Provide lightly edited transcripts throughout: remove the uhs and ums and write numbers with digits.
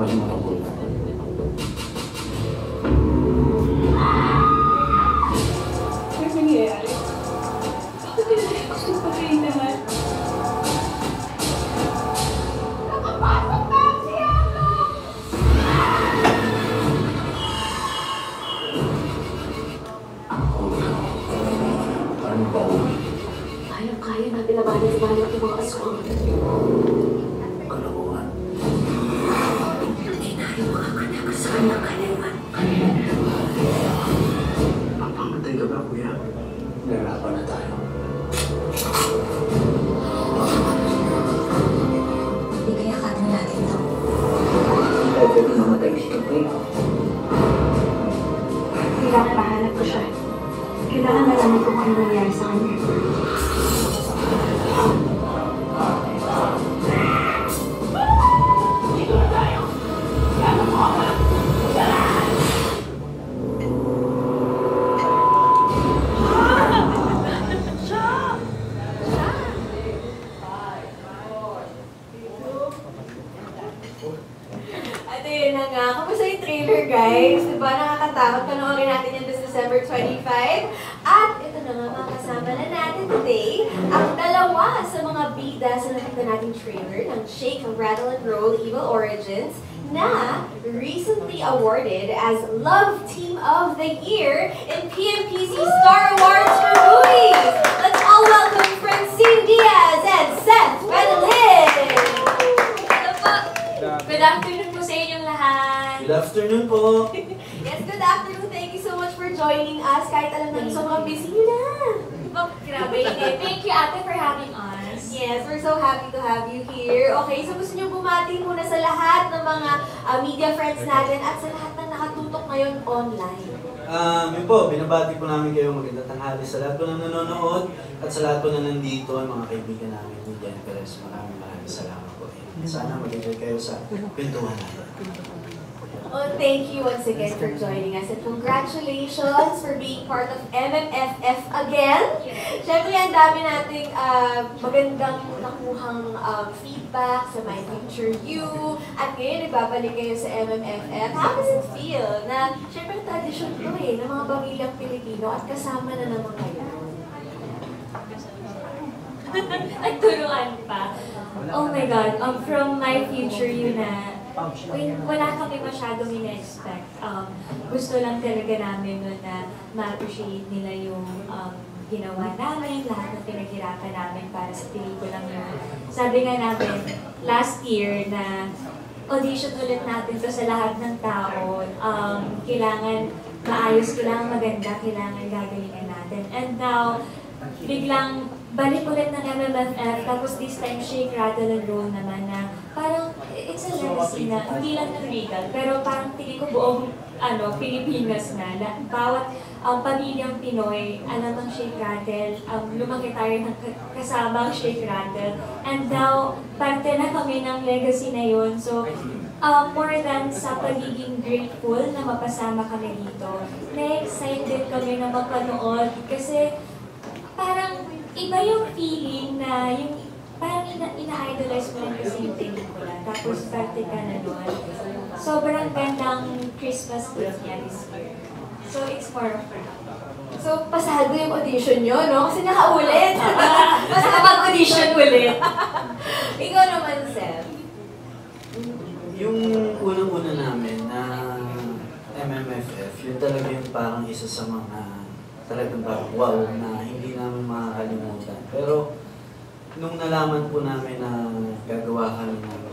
mas matapol. Ano nangyayari? Bakit nila gusto patayin lahat? Nakapasok na ang siyalo! Ano ba ako? Kaya natin labanan sa balat ng mga aswang. Kalabuhan. Hindi tayo makakatakas sa kanyang kalaman. Mapamatay ka ba, kuya? Nahirapan na tayo. Hindi kaya kaya natin ito. Hindi tayo pwede mamatay dito, kuya. Kailangan mahanap ko siya. Kailangan malaman ko kung ano nangyari sa kanya. Dito na tayo. Yan ang mga pala. At yun na nga, kamusta yung trailer guys? Diba nakakatakot, panoorin natin yan this December 25. At ito na nga, makakasama na natin today ang dalawa sa mga bida sa nakita nating trailer ng Shake, Rattle, and Roll Evil Origins na recently awarded as Love Team of the Year in PMPC Star Awards for Movies. Let's all welcome Francine Diaz and Seth Madeline! Hello po! Good afternoon po sa inyong lahat! Good afternoon po! Yes, good afternoon. Thank you so much for joining us. Kahit alam namin sobrang busy nyo na. Diba, grabe. Thank you, ate, for having us. Yes, we're so happy to have you here. Okay, so gusto nyo bumati muna sa lahat ng mga media friends natin at sa lahat na nakatutok ngayon online. Yun po, binabati po namin kayo magandang tanghali sa lahat po na nanonood at sa lahat po na nandito, ang mga kaibigan namin ni Jen Perez. Maraming salamat po. Sana mag-enjoy kayo sa pintuhan natin. Oh, thank you once again for joining us and congratulations for being part of MMFF again. Siyempre, ang dami nating magandang nakuhang feedback sa My Future You. At ngayon, nagbabalik kayo sa MMFF. How does it feel na, siyempre, tradisyon ko ng mga pamilyang Pilipino at kasama na naman kayo? Nagturuan pa. Oh my God, from My Future You na, wala kami masyadong ina-expect. Gusto lang talaga namin nun na ma-appreciate nila yung ginawa namin, lahat ng pinaghirapan namin para sa pelikulang yun. Sabi nga namin, last year na audition ulit natin to sa lahat ng tao. Kailangan maayos, kailangan maganda, kailangan gagalingan natin. And now, biglang balik ulit ng MMFF, tapos this time Shake, Rattle, and Roll naman na parang it's a legacy na hindi lang ng Regal, pero parang tingin ko buong Pilipinas na bawat pamilyang Pinoy, alam ang Shake, Rattle, lumaki tayo ng kasama ang Shake, Rattle, and now parte na kami ng legacy na yun. So, more than sa pagiging grateful na mapasama kami dito, na-excited kami na mapanood kasi parang iba yung feeling na yung parang ina-idolize mo lang kasi yung pelikula. Tapos parte ka na nun. Sobrang gandang Christmas gift niya this year. So it's more of fun. So, pasado yung audition nyo, no? Kasi nakaulit. Mas nakapag-audition ulit. Ikaw naman, Seth. Yung unang-una namin na MMFF, yun talaga yung parang isa sa mga talagang parang wow na hindi namin makakalimutan. Pero nung nalaman po namin na gagawa kami ng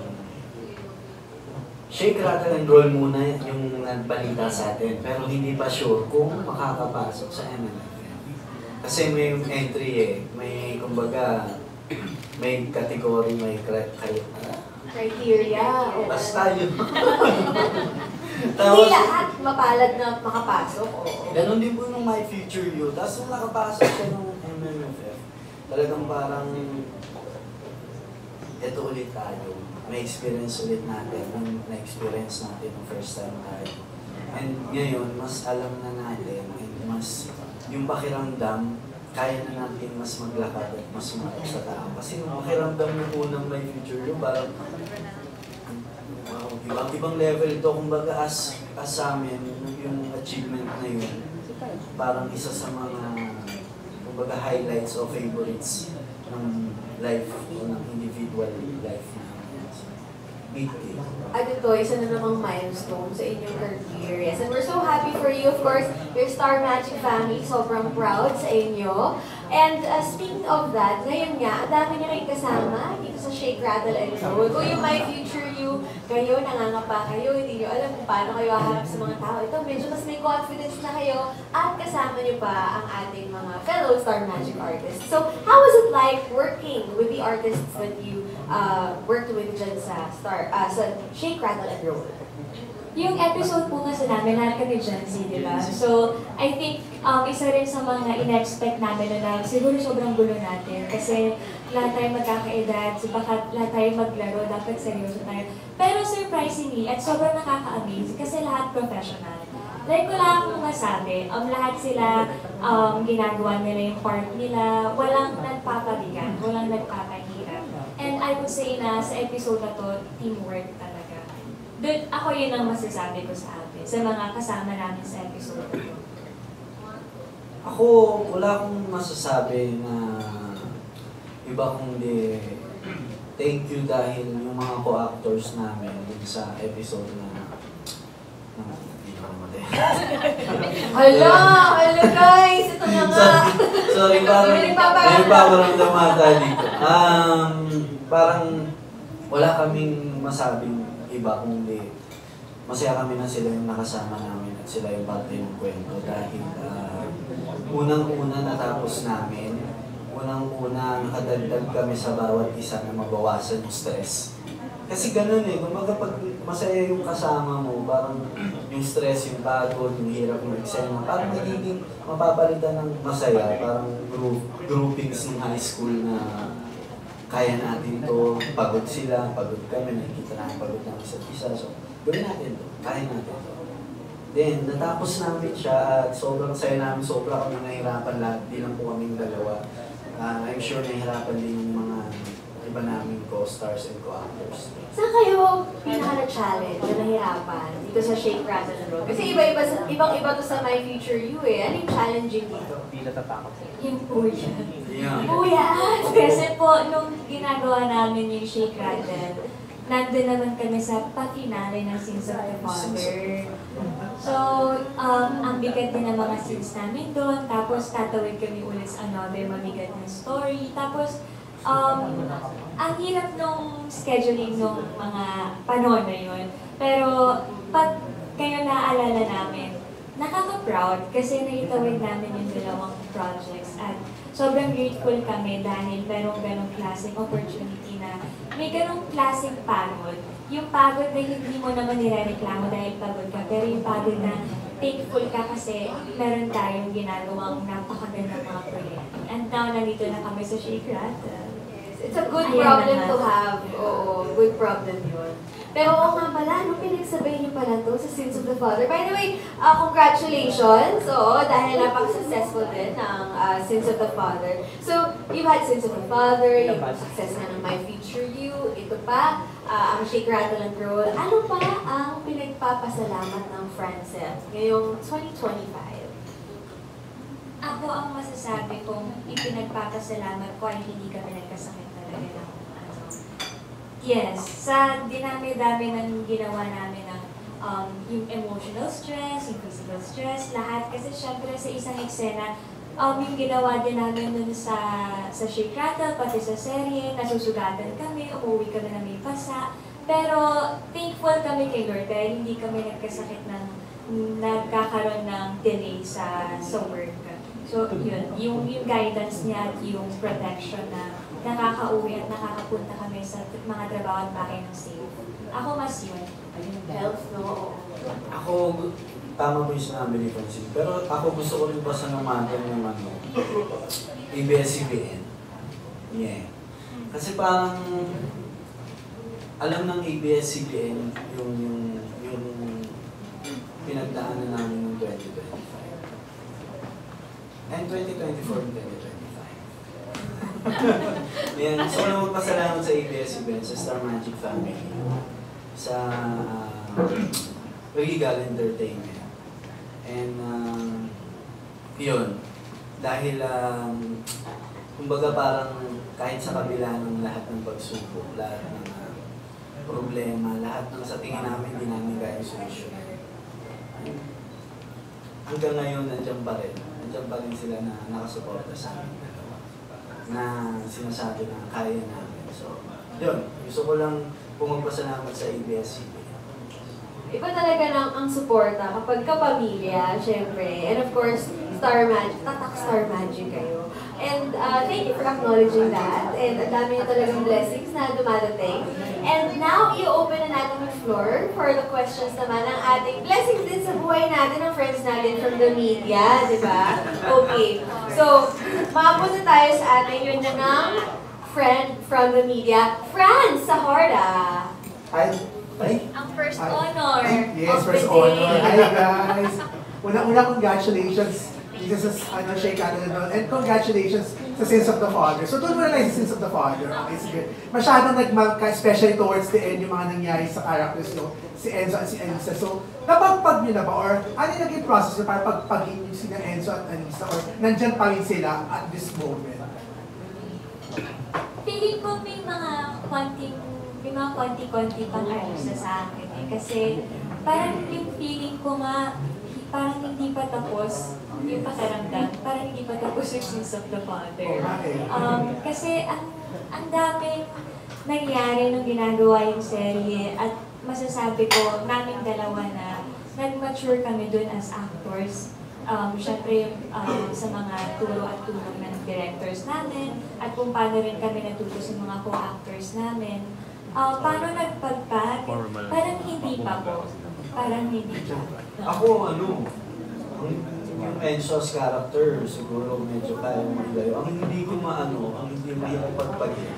Shake, Rattle, and Roll muna yung nagbalita sa atin. Pero hindi pa sure kung makakapasok sa MMFF. Kasi may entry may kumbaga, may category, may Criteria. basta yun. Hindi lahat mapalad na makapasok. Ganon din po yung My Future You. Tapos nung nakapasok siya ng MMFF, talagang parang ito ulit tayo. May experience ulit natin. Na-experience natin yung first time tayo. And ngayon, mas alam na natin and mas yung pakiramdam, kaya na natin mas maglakad at mas umarap sa tao. Kasi yung pakiramdam ng unang My Future You, parang wow, ibang level ito, kumbaga as sa amin, yung achievement na yun, parang isa sa mga, kumbaga highlights o favorites ng life o ng individual life na big deal. At ito, isa na namang milestone sa inyong career. Yes, and we're so happy for you. Of course, your Star Magic family, sobrang proud sa inyo. And speaking of that, ngayon nga, ang dami niyo rin kasama dito sa Shake, Rattle, and Roll. Kung yung My Future You, kayo, nangangapa kayo, hindi niyo alam kung paano kayo haharap sa mga tao. Ito, medyo mas may confidence na kayo at kasama niyo pa ang ating mga fellow Star Magic artists. So, how was it like working with the artists that you worked with dyan sa Shake, Rattle, and Roll? Yung episode po kasi namin, lahat kami Gen Z, di ba? So, I think isa rin sa mga in-expect namin na siguro sobrang gulo natin. Kasi lahat tayo magkakaedad, so baka lahat tayo maglaro, dapat seryoso tayo. Pero surprisingly, at sobrang nakaka-amaze, kasi lahat professional. Like, wala akong masabi. Lahat sila ginagawa nila yung part nila, walang nagpapabigan, walang nagpapahirap. And I would say na sa episode na to, teamwork talaga. Doon, ako yun ang masasabi ko sa atin, sa mga kasama namin sa episode na to. Ako, wala akong masasabi na iba kundi thank you dahil yung mga co-actors namin dun sa episode na hindi ko namatay. Hala guys, ito na nga. Sorry, parang nagpaparamdamata dito. Parang wala kaming masabing iba kundi masaya kami na sila yung nakasama namin at sila yung parte ng kwento dahil unang-una natapos namin, unang-una nakadagdag kami sa bawat isa na mabawasan yung stress. Kasi ganun kumbaga pag masaya yung kasama mo, parang yung stress, yung pagod, yung hirap ng eksena, parang magiging mapapalitan ng masaya, parang groupings ng high school na kaya natin to, pagod sila, pagod kami, nakikita namin pagod ng isa't isa. So, gawin natin to, kaya natin to. Then, natapos namin siya at sobrang saya namin, sobra kami nahirapan lahat, di lang po kaming dalawa. I'm sure nahihirapan din yung mga iba naming co-stars and co-actors. Saan kayo pinaka-challenge na nahirapan dito sa Shake, Rattle, and Roll? Kasi ibang-iba to sa My Future You Ano yung challenging dito? Yung puya. Yeah. Puya! Kasi po, nung ginagawa namin yung Shake, Rattle, nandun naman kami sa patinali ng Sins of the Father. So, ang bigat din ng mga scenes namin doon. Tapos, tatawid kami ulit sa another mabigat na story. Tapos, ang hirap nung scheduling nung mga panahon na yun. Pero, pag kayo naaalala namin, nakaka-proud kasi naitawid namin yung dalawang projects at sobrang grateful kami dahil merong ganong klaseng opportunity na may ganong klaseng pagod. Yung pagod na hindi mo naman nirereklamo dahil pagod ka, pero yung pagod na thankful ka kasi meron tayong ginagawang napakagandang mga proyekto. And now, nandito na kami sa Shake, Rattle. It's a good problem to have. Oo, good problem yun. Pero oo nga pala, pinagsabay niyo pala to sa Sins of the Father. By the way, congratulations! Oo, dahil napaka-successful din ng Sins of the Father. So, you've had Sins of the Father, you've success na ng My Future You, ito pa, ang Shake, Rattle, and Roll. Ano pa ang pinagpapasalamat ng Francel ngayong 2025? Ako ang masasabi kong ipinagpapasalamat ko ay hindi kami nagkasakit talaga ng yes, sa dinami-dami ng ginawa namin ng yung emotional stress, yung physical stress, lahat. Kasi syempre sa isang eksena, yung ginawa din namin nun sa Shake, Rattle, pati sa serye, nasusugatan kami, umuwi kami na may pasa. Pero thankful kami kay Lord dahil hindi kami nagkasakit ng nagkakaroon ng delay sa work. So yun, yung guidance niya at yung protection na nakaka-uwi at nakakapunta kami sa mga trabaho at bahay ng safe. Ako mas yun. Health, no? Ako, tama po yung sinabi ni Francine, pero ako gusto ko rin pasalamatan yung ABS-CBN. Yeah. Kasi parang, alam ng ABS-CBN yung pinagdaanan namin ng 2025. And 2024 and 2025. Yan. So, magpasalamat sa ABS-CBN, sa Star Magic family. sa Regal Entertainment. And yun, dahil kumbaga parang kahit sa kabila ng lahat ng pagsubok, lahat ng problema, lahat ng sa tingin namin hindi namin kaya solusyon. Hanggang ngayon, nandiyan pa rin. Nandiyan pa rin sila na nakasuporta sa amin dalawa. Na sinasabi na kaya namin. So, yun. Gusto ko lang pumagpasalamat sa ABS-CBN. Iba talaga lang ang suporta kapag kapamilya, syempre. And of course, Star Magic, tatak Star Magic kayo. And thank you for acknowledging that. And ang dami na talagang blessings na dumadating. And now, i-open na natin yung floor for the questions naman ng ating blessings din sa buhay natin ng friends natin from the media, di ba? Okay. So, makapunta tayo sa ating yun na ng friend from the media, Franz Saharda. Hi. Ang first honor Yes, of the first day. honor. Hi guys. Una-una, congratulations dito sa Shea Canada and congratulations sa Sins of the Father. So doon muna tayo sa Sins of the Father. Okay, sige. Masyadong especially towards the end, yung mga nangyari sa characters nyo, si Enzo at si Anissa. So, napagpag nyo na ba? Or ano yung naging process nyo para pagpagin nyo sina Enzo at Anissa? Or nandyan pa rin sila at this moment? Feeling ko may mga konti-konti pang artista sa akin eh. Kasi parang yung feeling ko nga, parang hindi pa tapos yung pakiramdam. Parang hindi pa tapos yung Sins of the Father. Kasi ang daming nangyari nung ginagawa yung serye at masasabi ko, naming dalawa na nag-mature kami dun as actors. Siyempre, sa mga turo at tulong ng directors namin at kung paano rin kami natuto sa mga co-actors namin. Paano nagpagpag? Parang hindi pa po. Parang hindi pa. Ako, yung Enzo's character, siguro medyo kaya maglayo. Ang hindi ko ang hindi ko pagpagin,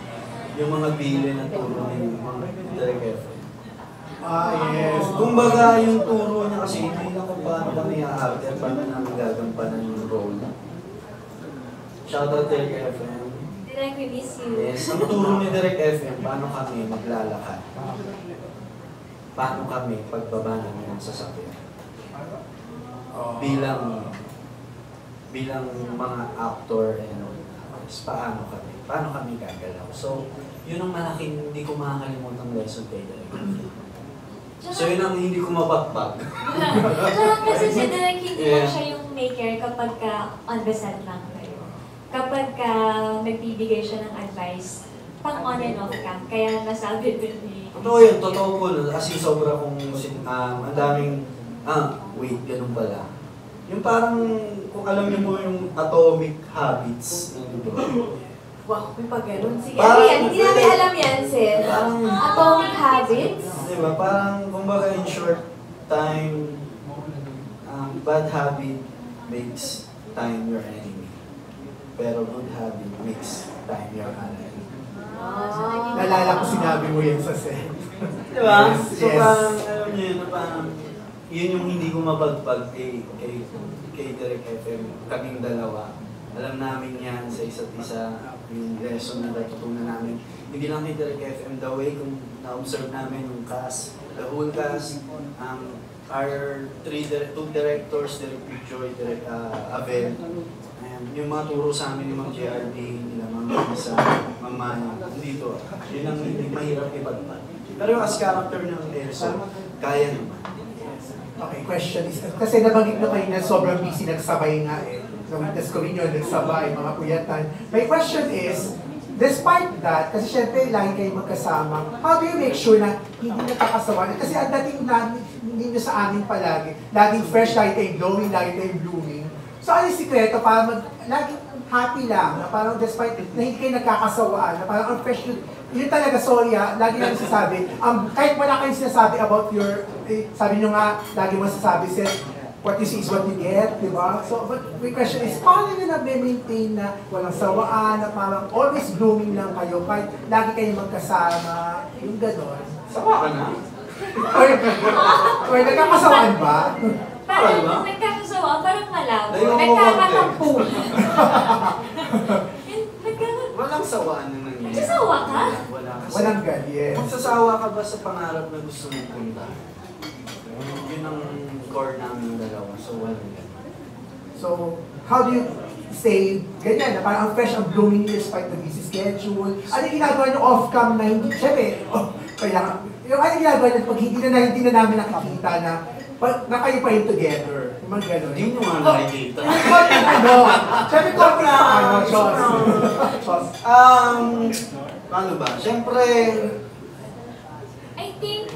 yung mga bili ng turo ng mga Direk FM. Yes. Kumbaga, yung turo niya kasi hindi na kung paano kami i-actor, paano namin gagampanan yung role. Shoutout Direk FM. Direk, we miss you. Yes, ang turo ni Direk FM, paano kami maglalakad. Paano kami pagbaba namin ng sasakyan. Bilang mga actor and paano kami gagalaw. So, yun ang malaking hindi ko makakalimutang lesson kay Direk FM. So yun ang hindi ko mapagpag. Kasi si Direk, hindi lang siya yung maker kapag on the set lang kayo. Kapag nagbibigay siya ng advice, pang on and off cam, kaya nasabi din ni... Totoo yun, totoo po. Kasi sobra kong ang daming, wait, ganun pala. Yung parang, kung alam niyo po yung Atomic Habits ng libro. Wow, may pag-ganon. Sige, Parang, hindi namin alam yan, Sid. Parang, Atomic Habits? diba, parang, kumbaga in short time, bad habit makes time your enemy. Pero good habit makes time your ally. Nalala ko sinabi mo yan sa set. Diba? Yes, So yes. parang, alam niyo yun, parang, yun yung hindi ko mapagpag kay Direk FM, kaming dalawa. Alam namin yan sa isa't isa, yung lesson na natutunan namin. Hindi lang kay Direk FM, the way kung na-observe namin yung cast, the whole cast, our two directors, Direk Joy, Direk Avel, yung mga turo sa amin yung mga JRD, nila Mama Isa, Mama dito. Yun ang hindi mahirap ipagpag. Pero as character ng Erso, kaya naman. Okay, question is, kasi nabanggit na kayo na sobrang busy nagsabay nga eh. Nawitness ko rin yun, nagsabay, mga kuyatan. My question is, despite that, kasi syempre lagi kayo magkasama, how do you make sure na hindi nakakasawa? Kasi ang dating ninyo sa amin palagi, laging fresh, lagi kayong glowing, lagi kayong blooming. So ano yung sikreto para laging happy lang, na parang despite na hindi kayo nagkakasawaan, na parang ang fresh yun talaga, sorry lagi lang sasabi, kahit wala kayong sinasabi about your, sabi nyo nga, lagi mo sasabi, what you see is what you get, di ba? So, but my question is, paano nyo na-maintain na walang sawaan, na parang always blooming lang kayo, kahit lagi kayong magkasama, yung gano'n? Sawa ka na? Or nagkakasawaan ba? Parang nagkakasawaan, parang malabo. Dahil mo Nagkakatampo. Walang sawaan na nangyayari. Magsasawa ka? Wala kasi. Walang God, yes. Magsasawa ka ba sa pangarap na gusto mong punta? Yun ang core namin ng dalawa. So, walang ganun. So, how do you stay ganyan na parang ang fresh, ang blooming despite the busy schedule? Ano yung ginagawa nyo off-cam na hindi, syempre, kailangan, yung ano yung ginagawa nyo pag hindi na namin nakikita na kayo pa yung together? Yung mga gano'n. Hindi nyo nga nakikita. Ano? Syempre, corporate pa, ano, Chos. Ano ba? Siyempre, I think,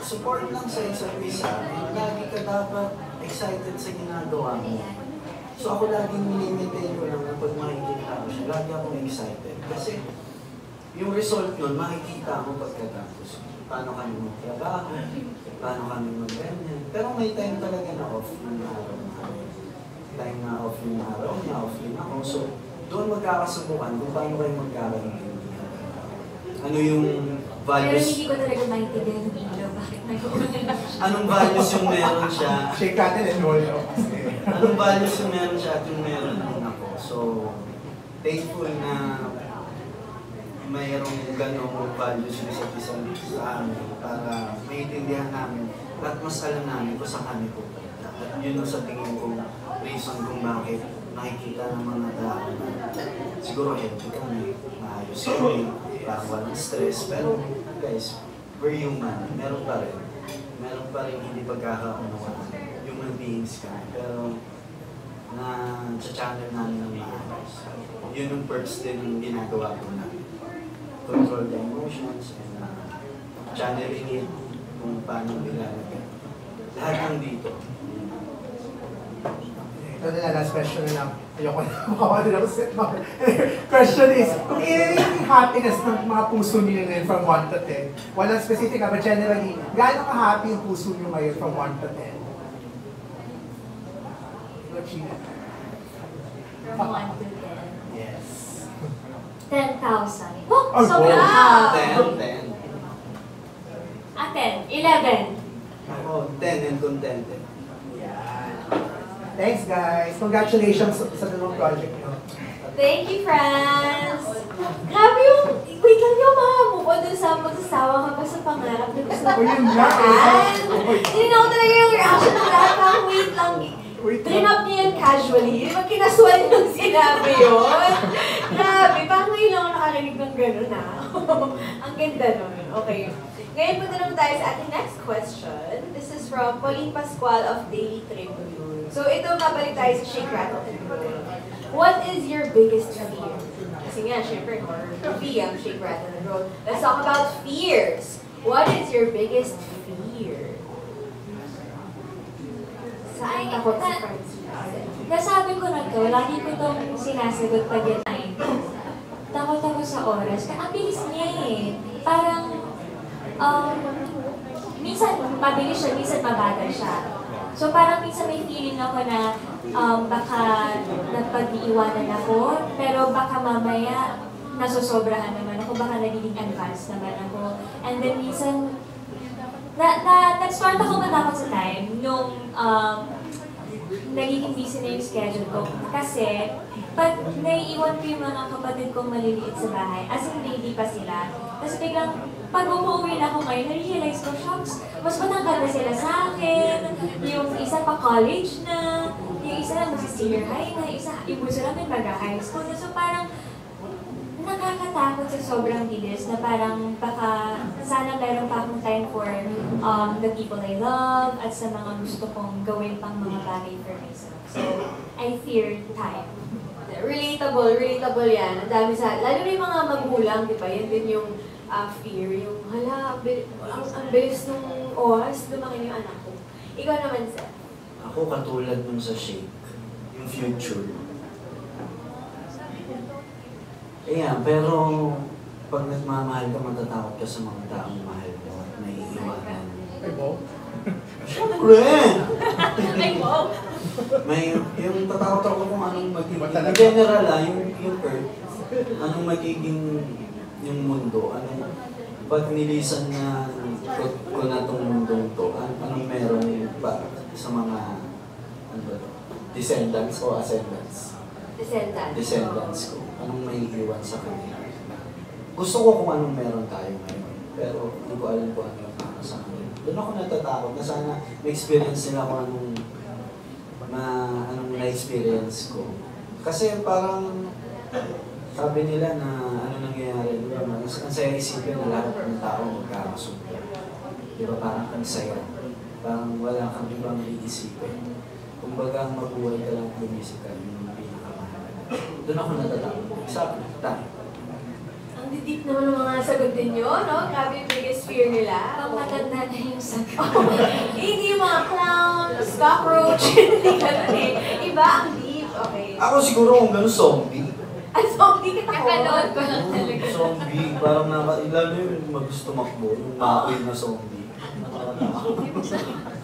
support lang sa isa't isa. Lagi ka dapat excited sa ginagawa mo. So ako laging nilimitay ko lang na pag makikita ko siya, lagi akong excited. Kasi yung result nun, makikita mo pagkatapos. Paano kami magtrabaho, paano kami mag-ganyan. Pero may time talaga na off yung araw namin. Time na off yung araw niya, off yung ako. So doon magkakasubukan kung paano kayo magkakaintindihan. Ano yung pero values? hindi ko talaga maintindihan yung ilaw. Bakit nag-uuna siya? Anong values yung meron siya? Shake natin and roll out. Anong values yung meron siya at yung meron din ako. So, thankful na mayroong ganong values yung isa't isa sa amin para maintindihan namin at mas alam namin kung saan kami pupunta. At yun ang sa tingin kong reason kung bakit nakikita ng mga tao na siguro healthy kami, maayos kami, parang walang stress. Pero guys, we're human. Meron pa rin hindi pagkakaunawaan. Human beings kami. Pero na-channel namin ng maayos. Yun yung perks din yung ginagawa ko namin. Control the emotions and channeling it kung paano ilalagay. Lahat ng dito. Ito na last question na lang. Ayoko na makawala na ako set mo. Question is, kung yung happiness ng mga puso niyo ngayon from 1 to 10, walang specific but generally, gaano ka-happy yung puso niyo ngayon from 1 to 10? From 1 to 10. Yes. 10,000. Wow! Oh, Sobrang wow. 10. 10. 11. Ako, 10 and contented. Yan. Thanks guys. Congratulations sa dalawang project nyo. Thank you, Franz! Grabe yung, wait lang yung mahamove on dun sa magsasawa ka pa sa pangarap na gusto mo. O yun nga eh. Tininaw talaga yung reaction ng lahat. Parang wait lang. Trinap niya yan casually. Yung kinasuan yung sinabi yun. Grabe, parang ngayon lang ako nakarinig ng gano'n na. Ang ganda nun. Okay. Ngayon punta naman tayo sa ating next question. This is from Pauline Pascual of Daily Tribune. So ito, babalik tayo sa Shake, Rattle, and Roll. What is your biggest fear? Kasi nga, syempre, horror movie ang Shake, Rattle, and Roll. Let's talk about fears. What is your biggest fear? Saan takot si Francis? Nasabi ko na to, lagi ko itong sinasagot pag yan ay takot ako sa oras. Ang bilis niya eh. Parang, minsan mabilis siya, minsan mabagal siya. So parang minsan may feeling ako na baka napag-iiwanan ako, pero baka mamaya nasosobrahan naman ako, baka nagiging advanced naman ako. And then minsan, nag-start ako matakot sa time nung nagiging busy na yung schedule ko. Kasi, pag naiiwan ko yung mga kapatid kong maliliit sa bahay, as in baby pa sila, tapos biglang, pag umuwi na ako ngayon, na-realize ko, shocks, mas matangkad na sila sa akin, yung isa pa college na, yung isa na magsi-senior high na, yung bunso namin mag-high school na. So parang, nakakatakot sa sobrang bilis na parang baka sana meron pa akong time for the people I love at sa mga gusto kong gawin pang mga bagay for myself. So, I fear time. Relatable yan. Ang dami lalo na yung mga magulang, di ba? Yan din yung fear, yung hala, ang bilis nung oras, lumaki yung anak ko. Ikaw naman, Seth. Ako katulad nung sa Shake, yung future. Pero pag nagmamahal ka, matatakot ka sa mga taong mahal mo at naiiwanan. Ay, Bo? Siyempre! Ay, wow! Yung tatakot ako kung anong magiging, Talaga? in general yung earth, anong magiging yung mundo, pag nilisan na ko na itong mundong to, anong meron pa sa mga descendants o ascendants. descendants ko. Anong may iwan sa kanila. Gusto ko kung anong meron tayo ngayon. Pero hindi ko alam kung ano yung para sa kanila. Doon ako natatakot na sana may experience nila kung anong na-experience ko. Kasi parang sabi nila na ano nangyayari, di ba? Ang saya isipin na lahat ng tao magkakasundo. Di ba? Parang ang saya. Parang wala kang ibang iisipin. Kumbaga, mabuhay ka lang gumisip ka, yun yung pinakamahalaga. Doon ako natatakot. Sabi, tayo. Ang deep naman ng mga sagot ninyo, no? Grabe yung biggest fear nila. Pang matanda na yung sagot. Hindi yung mga clowns, cockroach, hindi ganun eh. Iba ang deep, okay. Ako siguro kung gano'n zombie. Ang zombie ka Kakanood ko lang talaga. Zombie, parang lalo yung mag-gusto makbo, yung maaoy na zombie.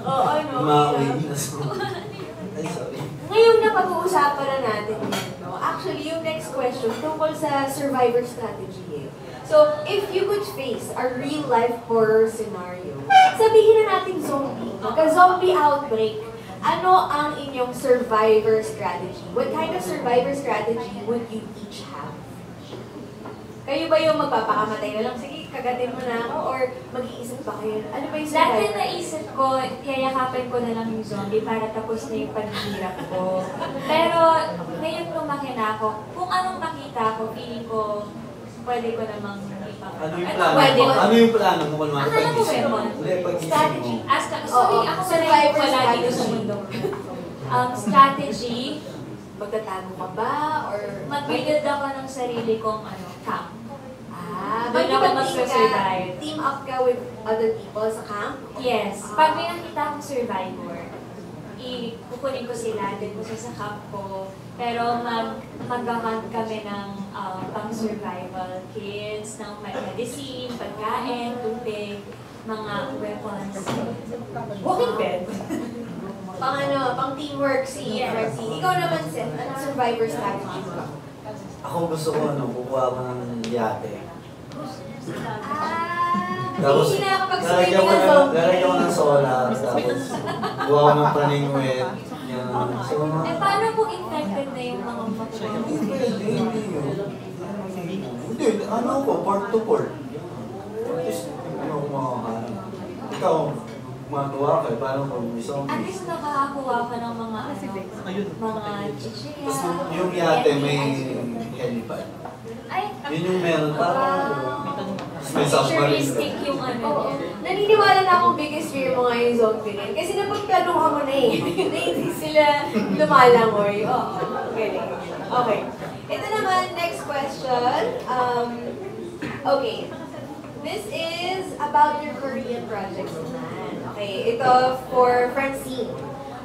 Oo, ano. Maaoy na zombie. Ay, sorry. Ngayon na pag-uusapan na natin yan, no? Actually, yung next question tungkol sa survivor strategy. So, if you could face a real-life horror scenario, sabihin na natin zombie, magka-zombie outbreak, ano ang inyong survivor strategy? What kind of survivor strategy would you each have? Kayo ba yung magpapakamatay na lang? Sige, kagatin mo na ako, or mag-iisip pa kayo? Ano ba yung Dati survivor? naisip ko, yayakapin ko na lang yung zombie para tapos na yung paghihirap ko. Pero ngayon lumaki na ako, kung anong makita ko, feeling ko, pwede ko namang ipapagawa. Ano yung plano pwede mo? mo? Ano yung plano mo? Kung Akala ko pag-isip mo? weapon. Hindi, pag-isip Strategy. mo. Sorry, Oo, ako survivor pala wala dito sa strategy. mundo. Strategy, Magtatago ka ba? Or mag-build ako ng sarili kong camp. Doon Doon ako ka magsusurvive. team up ka with other people sa camp? Yes. Pag may nakita akong survivor, kukunin ko sila, din ko sa camp ko. Pero mag-hunt kami ng pang-survival kits, ng medicine, pagkain, tubig, mga weapons. Walking bed. Pang teamwork si Francine. Ikaw naman, Seth, anong survivor strategy mo? Ako gusto ko, kukuha ko ng yate. Hindi na nakapag-swimming ng zombie. Lalagyan ko ng solar, tapos buha ko ng paningwit. Yan. So, Paano kung infected na yung mga makuha? Hindi, ano ko, port to port. At least, kumakain. Ikaw, gumagawa ka, paano kung may At zombie? least nakakakuha ka ng mga mga chichirya. Tapos yung yate may helipad. Ay, Yun yung meron, parang may submarine. futuristic yung Oo. Naniniwala na akong biggest fear mo nga yung zombie rin. Kasi napagplanuhan mo na eh. Na hindi sila lumalangoy. Oo. Galing. Okay. Ito naman, next question. Okay. This is about your Korean projects naman. Okay. Ito for Francine.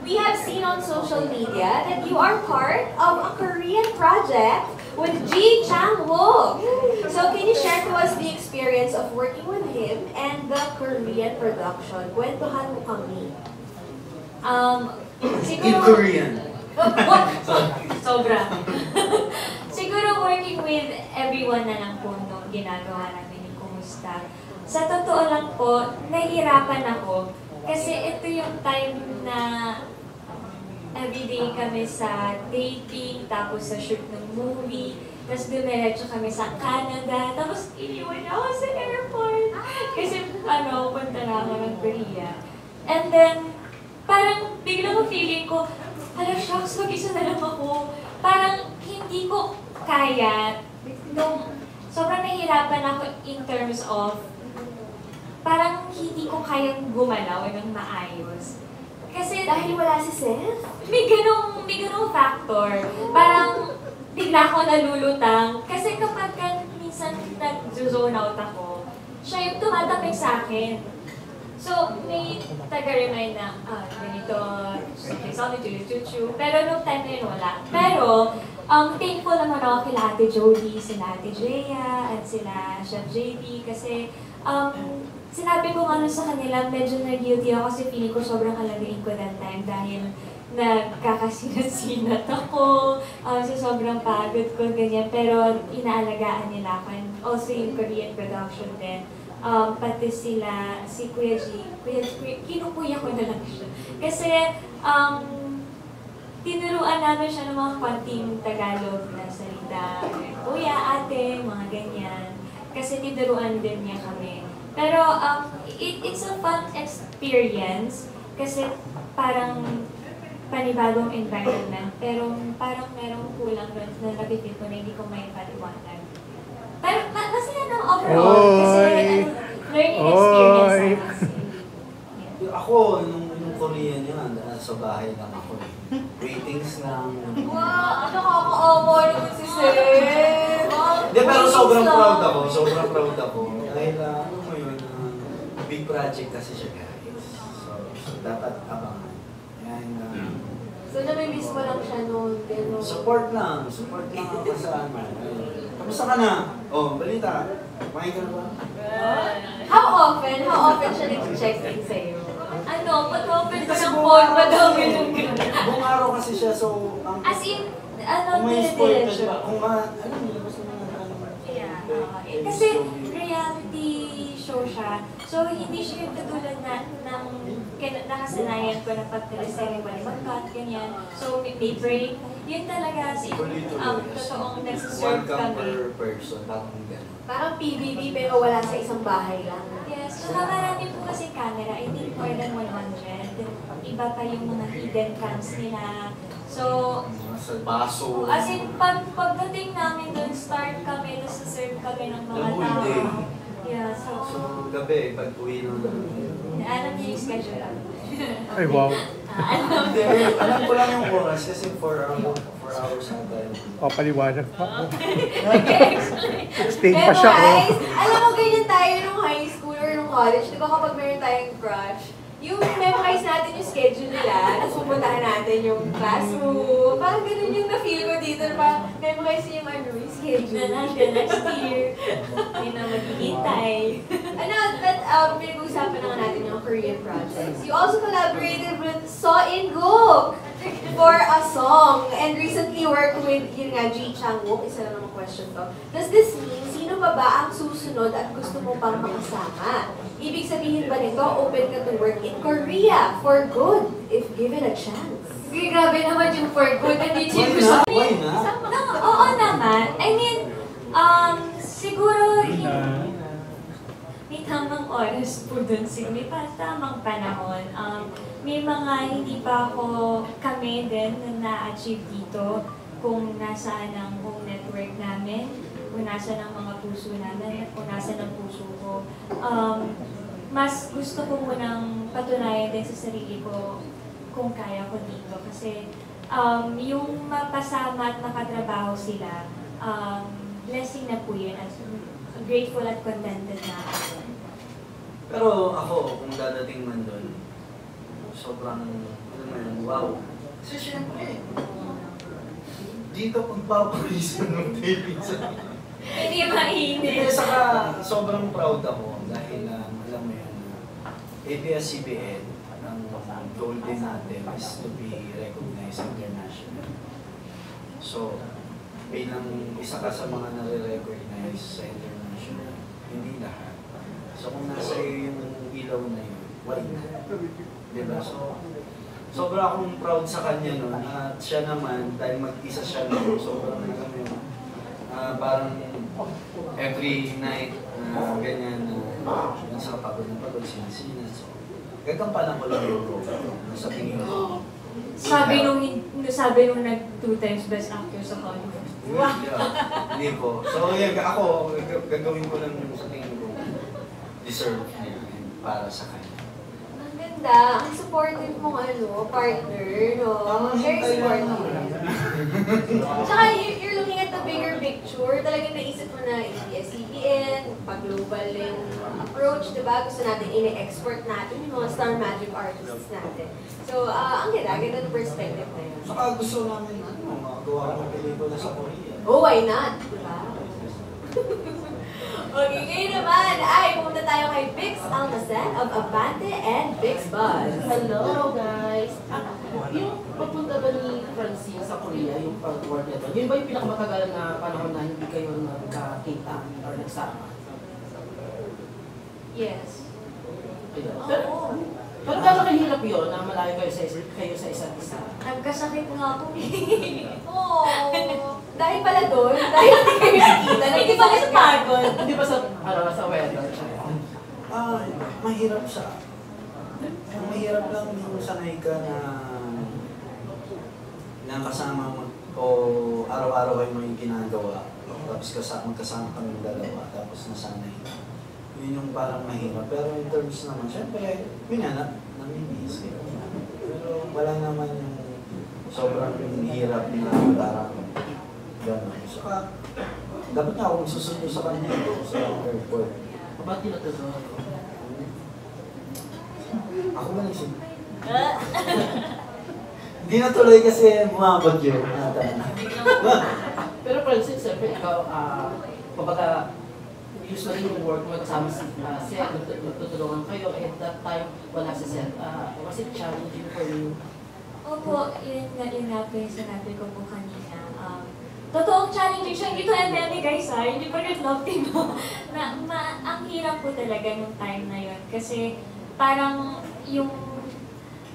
We have seen on social media that you are part of a Korean project with Ji Chang-wook. So can you share to us the experience of working with him and the Korean production? Kwentuhan mo kami. Siguro, In Korean. Sobra. Siguro working with everyone na lang po nung ginagawa namin yung Kumusta. Sa totoo lang po, nahihirapan ako kasi ito yung time na everyday kami sa dating, tapos sa shoot ng movie, tapos dumiretso kami sa Canada, tapos iniwan ako sa airport. Kasi punta na ako ng Korea. And then, parang biglang feeling ko, hala shucks, mag-isa na lang ako. Parang hindi ko kaya. Sobrang nahihirapan ako in terms of, parang hindi ko kayang gumalaw ng maayos. Kasi Dahil wala si Seth? may ganong factor. Parang bigla ako nalulutang. Kasi kapag minsan nag-zone out ako, siya yung tumatapik sa akin. So, may taga-remind na, ganito, okay, something to chuchu. Pero nung time na yun, wala. Pero, thankful naman ako kila Ate Jody, sila Ate Jaya, at sila Chef JB. Kasi, sinabi ko sa kanila, medyo na-guilty ako kasi feeling ko sobrang alagain ko that time dahil nagkakasinat-sinat ako, sa sobrang pagod ko, ganyan. Pero inaalagaan nila ako. And also yung Korean production din. Pati si Kuya G, kinukuya ko na lang siya. Kasi, tinuruan namin siya ng mga konting Tagalog na salita. Kuya, ate, mga ganyan. Kasi tinuruan din niya kami. Pero it's a fun experience kasi parang panibagong environment. Pero parang merong kulang doon na napipil ko na hindi ko may paliwanag. Pero masaya na overall kasi learning experience na kasi. Ako, nung Korean yun, sa bahay lang ako. Ratings lang. Wow, nakakaawa naman si Sir. Hindi, pero sobrang proud ako. Sobrang proud ako. Dahil, ano mo yun, big project kasi siya, guys. So dapat abangan. Yan, So, namimiss mo lang siya noon. support lang ako sa ano. Kamusta ka na? Oh, balita. Kumain ka na ba? How often siya nag-check in sa'yo? Ano, pag-open ko ng phone, madami ng Buong araw kasi siya, so... As in, kung may spoil ka siya, kung alam mo, basta yeah. Kasi reality show siya. So, hindi siya yung katulad ng nakasanayan ko na pag-teleserye ba mag-cut, ganyan. So, may break. Yun talaga totoong nag-serve one cam kami. per person, tapos gano'n. Parang PBB pero wala sa isang bahay lang. Yes, so marami po kasi camera, I think more than 100. Iba pa yung mga hidden cams nila. So, Sa baso. as in, pagdating namin doon, start kami, tapos serve kami ng mga The whole tao. day. Yeah, So, so, gabi, pag uwi ng alam niyo yung schedule lang. Ay, wow. Alam Hindi, alam ko lang yung oras kasi 4 hours na tayo. Papaliwanag pa ako. Explain. Explain pa Pero siya, oh. guys, alam mo ganyan tayo nung high school or nung college, di ba kapag meron tayong crush, yung memorize natin yung schedule nila, tapos pupuntahan natin yung classroom. Parang ganun yung na-feel ko dito, na parang memorize yung yung schedule. Na next year, hindi na maghihintay. Pinag-uusapan na nga natin yung Korean projects. You also collaborated with So In-guk for a song and recently worked with, yun nga, Ji Chang-wook. Isa lang naman question to. Does this mean, sino pa ba ang susunod at gusto mo pang makasama? Ibig sabihin ba nito, open ka to work in Korea for good, if given a chance? Sige, grabe naman yung for good. Hindi Why yung gusto not? Why not? No, oo naman. I mean, siguro may tamang oras po dun. May tamang panahon. May mga hindi pa kami din na na-achieve dito kung nasaan ang home network namin, kung nasaan ang mga puso namin, kung nasaan ang puso ko. Mas gusto ko munang patunayan din sa sarili ko kung kaya ko dito. Kasi yung mapasama at makatrabaho sila, blessing na po yun. At grateful at contented na ako. Pero ako, kung dadating man doon, sobrang, alam mo yun, wow. Kasi syempre, dito pagpapalisan ng taping sa... Hindi mainit. Saka sobrang proud ako dahil, alam mo yun, ABS-CBN, ang goal din natin is to be recognized internationally. So, bilang isa ka sa mga nare-recognize sa international, hindi lahat. So kung nasa iyo yung ilaw na yun, why not? Diba? So, sobra akong proud sa kanya nun. At siya naman, dahil mag-isa siya nun, sobrang kami yun. Parang every night na ganyan na nasa pagod na pagod, sinasinan. So, gagampanan ko lang yung program sa tingin ko. Sabi nung nag 2 times best actor sa Hollywood. Hindi po. So, yan, ako, gagawin ko lang yung sa tingin ko deserve niya para sa kanya. Ang ganda, ang supportive mong partner, no? Very supportive. Tsaka you're looking at the bigger picture. Talagang naisip mo na ABS-CBN, pag-global yung approach, diba? Gusto natin ini-export natin yung mga star magic artists natin. So, ang ganda ng perspective na yun. Saka gusto namin, magawa ng pelikula sa Korea. Oh, why not? Diba? Okay, ngayon naman ay pumunta tayo kay Vix Almacen of Avante and Vix Buzz. Hello guys! Yung papunta ba ni Francine sa Korea, yung pag-work nito, yun ba yung pinakamatagal na panahon na hindi kayo nagka-kita or nagsama? Yes. Ayun. Oo. Pero gano'n kahirap yun na malayo kayo sa isa't isa? Nagkasakit nga po. Oh, dahil pala doon, dahil hindi kayo nakita, Hindi pa kasi pagod. Hindi ba sa weather? Mahirap siya. Mahirap lang yung sanay ka na kasama mo o araw-araw kayo may ginagawa. Tapos magkasama kami dalawa, tapos nasanay ka. Yun yung parang mahirap. Pero in terms naman, syempre, namimiss kayo. Pero wala naman yung sobrang hirap na parang gano'n. Saka, dapat nga ako magsusundo sa kanya sa airport. Ba't tinatutunan ko? Ako ba nagsundo? Hindi natuloy kasi bumabag yun. Pero Francis, siyempre ikaw, kumbaga, usually yung work mo kasama sa set, nagtutulungan kayo, at that time, wala sa set. Was it challenging for you? Opo, yun nga po yung sinabi ko po kanina. Totoong challenging siya. Hindi to MME guys ha, hindi pa rin love team mo. Ang hirap po talaga nung time na yun. Kasi parang yung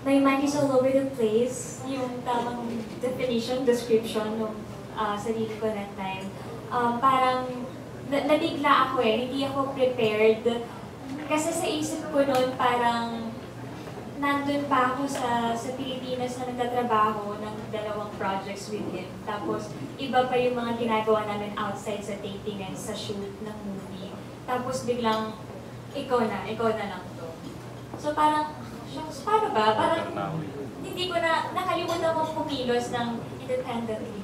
my mind is all over the place. Yung tamang definition, description ng sarili ko that time. Parang nabigla ako hindi ako prepared. Kasi sa isip ko noon parang nandun pa ako sa Pilipinas na nagtatrabaho ng 2 projects with him. Tapos, iba pa yung mga ginagawa namin outside sa taping and sa shoot ng movie. Tapos biglang, ikaw na lang to. So parang, shucks, paano ba? Parang, hindi ko nakalimutan ko pumilos ng independently.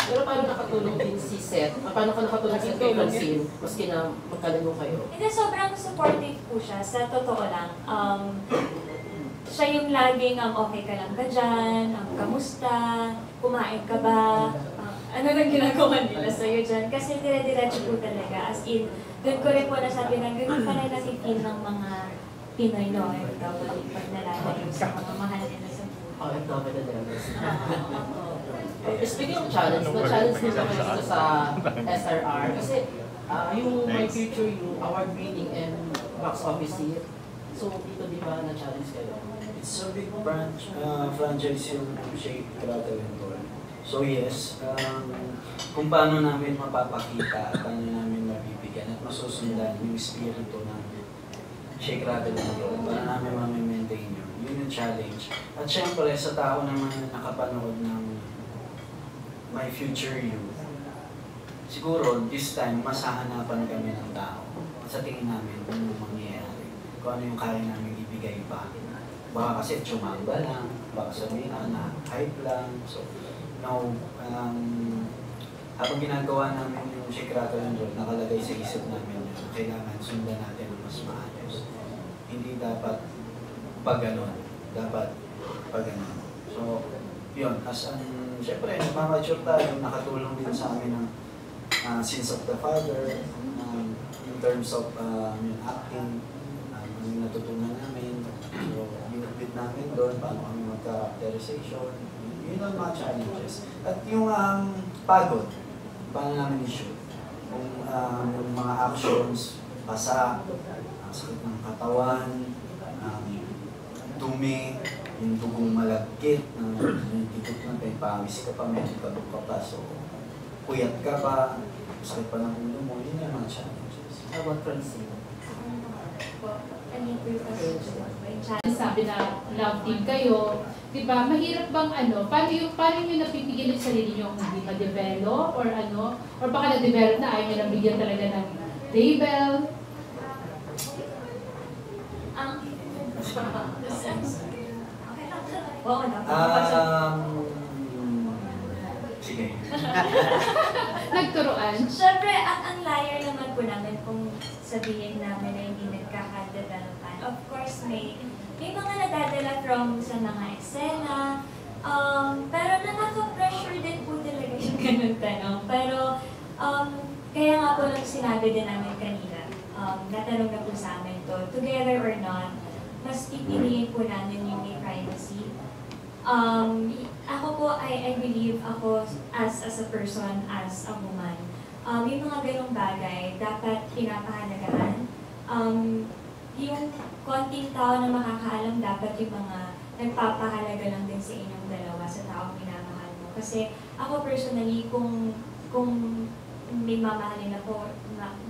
Pero paano nakatulong din si Seth? Paano ka nakatulong si kay Francine? Maski na magkalayo kayo? Hindi, sobrang supportive po siya. Sa totoo lang. Siya yung laging, okay ka lang ba dyan? Kamusta? Kumain ka ba? Ano nang ginagawa nila sa'yo dyan? Kasi dire-diretso po talaga. As in, doon ko rin po nasabi na ganun pala na-feel ng mga Pinoy Noel. Kapag nalalayo sa mga mahal nila sa buhay. Oh, ito ba Speaking of challenge, na-challenge din naman dito sa SRR. Kasi yung My Future You, award-winning and box office hit. So dito di ba na-challenge kayo? It's a big franchise yung Shake, Rattle and Roll. So yes, kung paano namin mapapakita at paano namin mabibigyan at masusundan yung espiritu ng Shake, Rattle and Roll para namin ma-maintain yun. Yun yung challenge. At syempre, sa tao naman na nakapanood ng My Future You, siguro this time masahanapan kami ng tao. At sa tingin namin kung ano mangyayari, kung ano yung kaya namin ibigay pa. Baka kasi tsumamba lang, baka sabihin na hype lang. So, no, habang ginagawa namin yung Shake, Rattle and Roll, nakalagay sa isip namin yun, kailangan sundan natin ng mas maayos. Hindi dapat pag ganon, dapat pag ganon. So, yun, syempre, nagmamature tayo, nakatulong din sa amin ng Sins of the Father, in terms of acting, yung natutunan namin, so, binabit namin doon, paano kami mag-characterization, yun ang mga challenges. At yung pagod, paano namin i-shoot, kung yung mga actions, basa, sakit ng katawan, dumi, yung dugong malagkit, yung tikot ng kay pawis ka pa, medyo ka pa, so puyat ka pa, sakit pa ng ulo mo, yun yung mga challenges. How about Francine? Sabi na love team kayo, di ba? Mahirap bang paano nyo napipigil yung sarili nyo kung hindi ma-develop or or baka na-develop na ayaw nyo nang bigyan talaga ng label? Sige. Nagturuan? Siyempre, ang liar naman po namin kung sabihin namin na hindi nagkaka-developan. Of course, may mga nadadala from sa mga eksena. Pero nakaka-pressure din po talaga yung ganun tanong. Pero, kaya nga po lang sinabi din namin kanina, natanong na po sa amin to, together or not, mas pipiliin po namin yung may privacy. Ako po, I believe ako as a person, as a woman, yung mga ganong bagay dapat pinapahalagahan. yung konting tao na makakaalam dapat yung mga nagpapahalaga lang din sa inyong dalawa sa taong minamahal mo. Kasi ako personally, kung may mamahalin ako,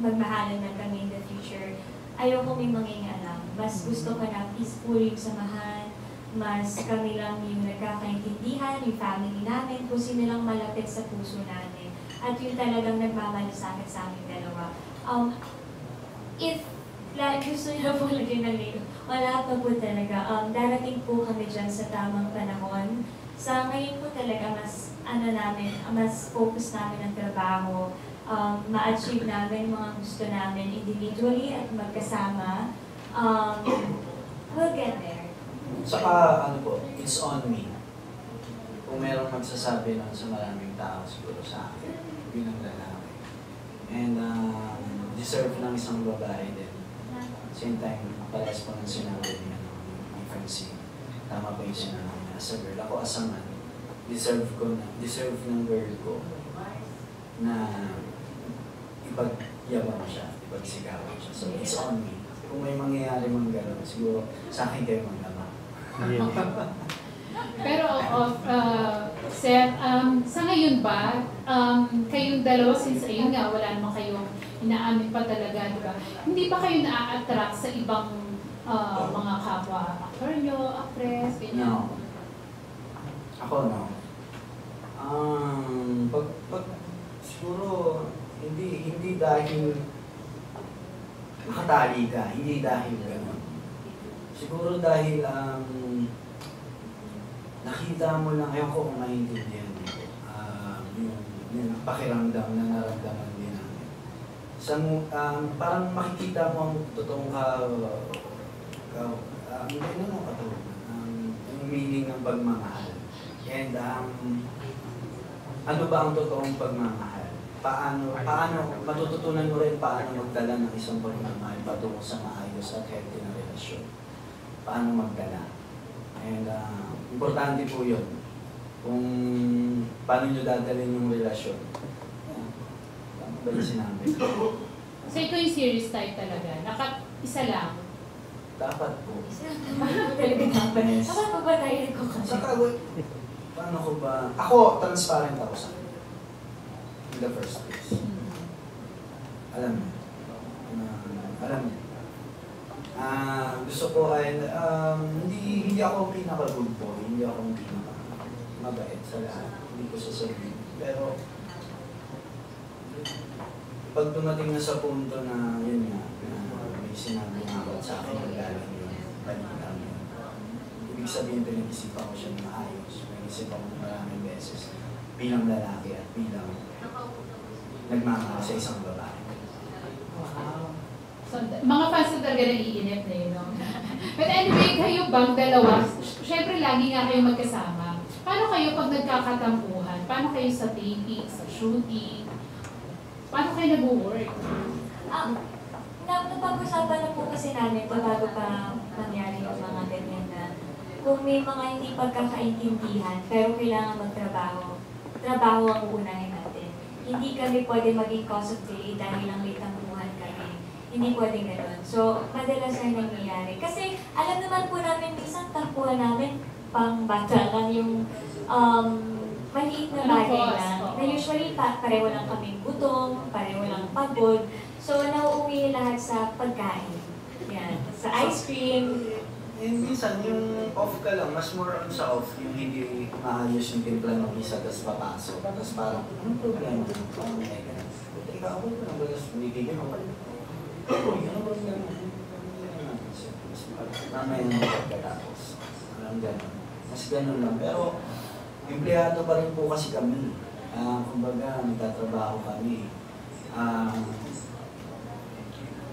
magmahalan na kami in the future, ayoko may mangingalam. Mas gusto ko na peaceful yung samahan, mas kami lang yung nagkakaintindihan, yung family namin, kung sino lang malapit sa puso namin. At yung talagang nagmamalasakit sa aming dalawa. If gusto niyo po lagi na late, wala pa po talaga. Darating po kami dyan sa tamang panahon. Sa ngayon po talaga mas focus namin ang trabaho, ma-achieve namin mga gusto namin individually at magkasama. We'll get there. Saka, it's on me. Kung merong magsasabi lang sa maraming tao, siguro sa akin, bilang lalaki. And deserve ng isang babae din. Same time, parehas po ng sinabi niya, ni Francine. Tama po yung sinabi niya. As a girl, ako as a man, deserve ng girl ko na ipagyabang siya, ipagsigawan siya. So, it's on me. Kung may mangyayari mang gano'n, siguro sa akin kayo magdama. Pero, Seth, sa ngayon ba, kayong dalawa, since ayun nga, wala naman kayong inaamin pa talaga, di ba? Hindi ba kayo na-attract sa ibang mga kapwa actor nyo, actress, ganyan? No. Ako, no. Siguro, hindi dahil nakatali ka, hindi dahil gano'n. Siguro dahil nakita mo lang, ayaw ko kung maintindihan yung pakiramdam na naramdaman din namin. Parang makikita mo ang totoong yung meaning ng pagmamahal. And ano ba ang totoong pagmamahal? Matututunan mo rin paano magdala ng isang pagmamahal patungo sa maayos at healthy na relasyon. Paano magdala. And importante po yun. Kung paano nyo dadalhin yung relasyon. Tama ba yung sinabi? So ikaw yung serious type talaga? Isa lang? Dapat po. Talaga dapat. Dapat pa ba tayo nagkukasya? Saka, paano ko ba? Ako, transparent ako sa akin. In the first place. Alam mo. Alam mo. Gusto ko ay, hindi ako pinaka-good boy, hindi ako pinaka-mabait sa lahat. Hindi ko sasabihin. Pero, pag dumating na sa punto na, yun nga, na may sinabi nga ako sa akin, magalang yung panilang yun. Ibig sabihin, pinag-isipan ko siya ng maayos. Pinag-isipan ko maraming beses bilang lalaki at bilang nagmamahal sa isang babae. Wow. So, mga fans na talaga naiinip na yun, no? But anyway, kayo bang dalawa, syempre lagi nga kayo magkasama. Paano kayo pag nagkakatampuhan? Paano kayo sa taping, sa shooting? Paano kayo nag-work? Napag-usapan na po kasi namin ito bago pa nangyari yung mga ganyan na kung may mga hindi pagkakaintindihan pero kailangan magtrabaho, trabaho ang uunahin natin. Hindi kami pwede maging cause of delay dahil lang may tampuhan kami. Hindi pwedeng gano'n. So, madalas na nangyayari. Kasi alam naman po namin, minsan tampuhan namin pang bata lang yung maliit na bagay lang. Na usually pareho lang kaming gutom, pareho lang pagod. So, nauuwi lahat sa pagkain. Yan. Sa ice cream. Minsan, yung off ka lang, mas more on sa off, yung hindi maayos yung timpla ng isa, tapos papasok. Tapos parang, anong problema? Parang may ganun. Teka, ako ko lang, balas, bibigyan ako. Ano ba yung mamaya na pagkatapos. Parang ganun. Mas ganun lang. Pero, empleyado pa rin po kasi kami. Kumbaga, nagtatrabaho kami.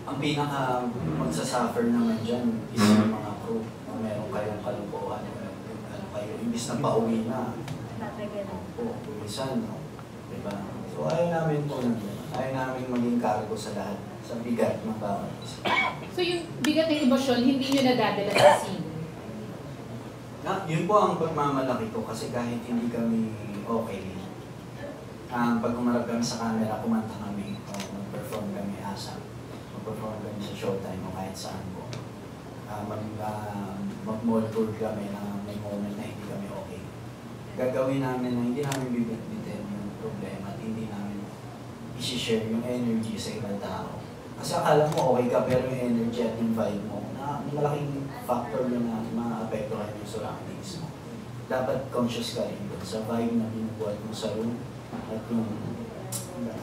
Ang pinaka magsasuffer naman dyan is yung mga crew. Kung meron kayong kalupuan, kayo, imbis na pauwi na. Po, pulisan, no? Diba? So, ayaw namin po lang. Ayaw namin maging cargo sa lahat. Sa bigat ng bawat isa. So yung bigat ng emosyon, hindi nyo nadadala sa scene? Yun po ang pagmamalaki ko kasi kahit hindi kami okay, pag umarap kami sa camera, kumanta kami o mag-perform kami asap. mag-perform kami sa Showtime o kahit saan po. Mag-mall tour kami na may moment na hindi kami okay. Gagawin namin na hindi namin bibit-bitin yung problema at hindi namin isi-share yung energy sa ibang tao. Kasi akala mo okay ka pero yung energy at yung vibe mo, na malaking factor yun na ma-apekto kayo yung surroundings mo. Dapat conscious ka rin dun sa vibe na binubuhat mo sa room at yung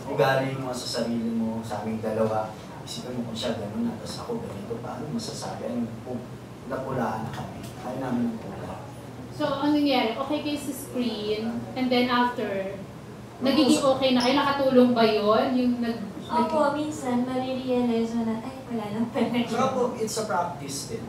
ugali mo sa sarili mo, sa aming dalawa. Isipin mo kung siya gano'n na, tapos ako ganito, paano masasabi? Ano, napulaan na kami. Ayaw namin napula. So, ang nangyari, okay kayo sa screen, and then after, nagiging okay na kayo? Nakatulong ba yun? Yung Opo, minsan marirealize mo na, ay, wala lang pala. Saka po, it's a practice din.